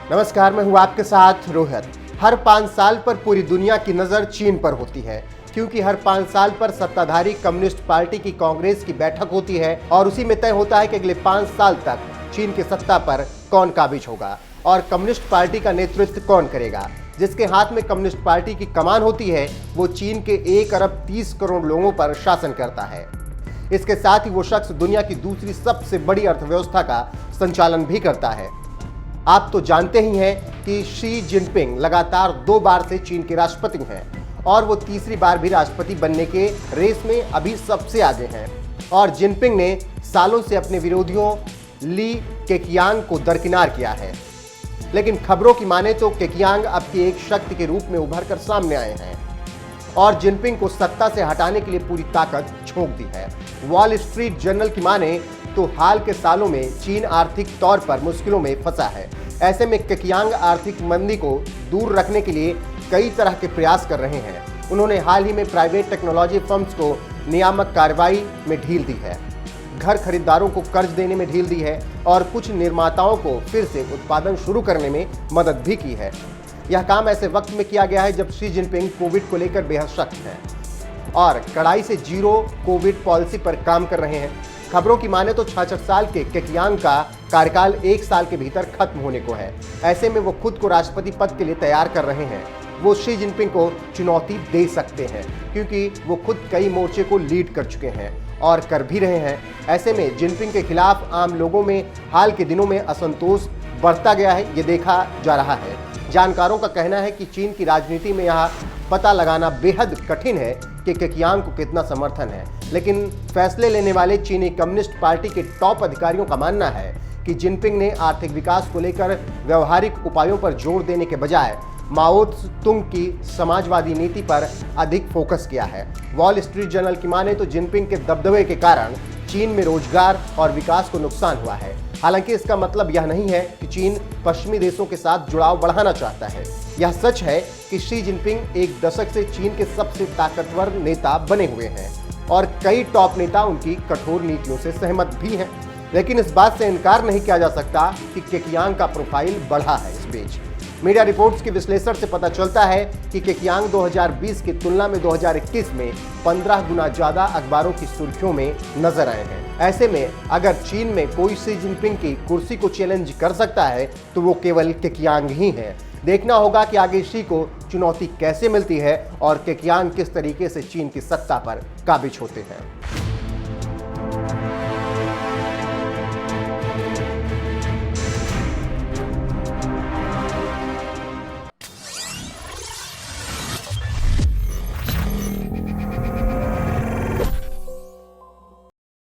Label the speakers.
Speaker 1: नमस्कार, मैं हूं आपके साथ रोहित। हर 5 साल पर पूरी दुनिया की नज़र चीन पर होती है, क्योंकि हर 5 साल पर सत्ताधारी कम्युनिस्ट पार्टी की कांग्रेस की बैठक होती है और उसी में तय होता है कि अगले 5 साल तक चीन की सत्ता पर कौन काबिज होगा और कम्युनिस्ट पार्टी का नेतृत्व कौन करेगा। जिसके हाथ में कम्युनिस्ट पार्टी की कमान होती है वो चीन के 1 अरब 30 करोड़ लोगों पर शासन करता है। इसके साथ ही वो शख्स दुनिया की दूसरी सबसे बड़ी अर्थव्यवस्था का संचालन भी करता है। आप तो जानते ही हैं कि शी जिनपिंग लगातार 2 बार से चीन के राष्ट्रपति हैं और वो तीसरी बार भी राष्ट्रपति बनने के रेस में अभी सबसे आगे हैं। और जिनपिंग ने सालों से अपने विरोधियों ली केकियांग को दरकिनार किया है, लेकिन खबरों की माने तो केकियांग अब की एक शक्ति के रूप में उभर कर सामने आए हैं और जिनपिंग को सत्ता से हटाने के लिए पूरी ताकत झोंक दी है। वॉल स्ट्रीट जर्नल की माने तो हाल के सालों में चीन आर्थिक तौर पर मुश्किलों में फंसा है। ऐसे में केकियांग आर्थिक मंदी को दूर रखने के लिए कई तरह के प्रयास कर रहे हैं। उन्होंने हाल ही में प्राइवेट टेक्नोलॉजी फर्म्स को नियामक कार्रवाई में ढील दी है, घर खरीदारों को कर्ज देने में ढील दी है और कुछ निर्माताओं को फिर से उत्पादन शुरू करने में मदद भी की है। यह काम ऐसे वक्त में किया गया है जब शी जिनपिंग कोविड को लेकर बेहद सख्त हैं और कड़ाई से जीरो कोविड पॉलिसी पर काम कर रहे हैं। खबरों की माने तो 66 साल के केकियांग का कार्यकाल 1 साल के भीतर खत्म होने को है। ऐसे में वो खुद को राष्ट्रपति पद के लिए तैयार कर रहे हैं। वो शी जिनपिंग को चुनौती दे सकते हैं क्योंकि वो खुद कई मोर्चे को लीड कर चुके हैं और कर भी रहे हैं। ऐसे में जिनपिंग के खिलाफ आम लोगों में हाल के दिनों में असंतोष बढ़ता गया है, ये देखा जा रहा है। जानकारों का कहना है कि चीन की राजनीति में यह पता लगाना बेहद कठिन है कि केकियांग को कितना समर्थन है, लेकिन फैसले लेने वाले चीनी कम्युनिस्ट पार्टी के टॉप अधिकारियों का मानना है कि जिनपिंग ने आर्थिक विकास को लेकर व्यवहारिक उपायों पर जोर देने के बजाय माओ तुंग की समाजवादी नीति पर अधिक फोकस किया है। वॉल स्ट्रीट जर्नल की माने तो जिनपिंग के दबदबे के कारण चीन में रोजगार और विकास को नुकसान हुआ है। हालांकि इसका मतलब यह नहीं है कि चीन पश्चिमी देशों के साथ जुड़ाव बढ़ाना चाहता है। यह सच है कि शी जिनपिंग एक दशक से चीन के सबसे ताकतवर नेता बने हुए हैं और कई टॉप नेता उनकी कठोर नीतियों से सहमत भी हैं। लेकिन इस बात से इनकार नहीं किया जा सकता कि केकियांग का प्रोफाइल बढ़ा है। इस बीच मीडिया रिपोर्ट्स के विश्लेषण से पता चलता है कि केकियांग 2020 की तुलना में 2021 में 15 गुना ज्यादा अखबारों की सुर्खियों में नजर आए हैं। ऐसे में अगर चीन में कोई शी जिनपिंग की कुर्सी को चैलेंज कर सकता है तो वो केवल केकियांग ही है। देखना होगा कि आगे शी को चुनौती कैसे मिलती है और केकियांग किस तरीके से चीन की सत्ता पर काबिज होते हैं।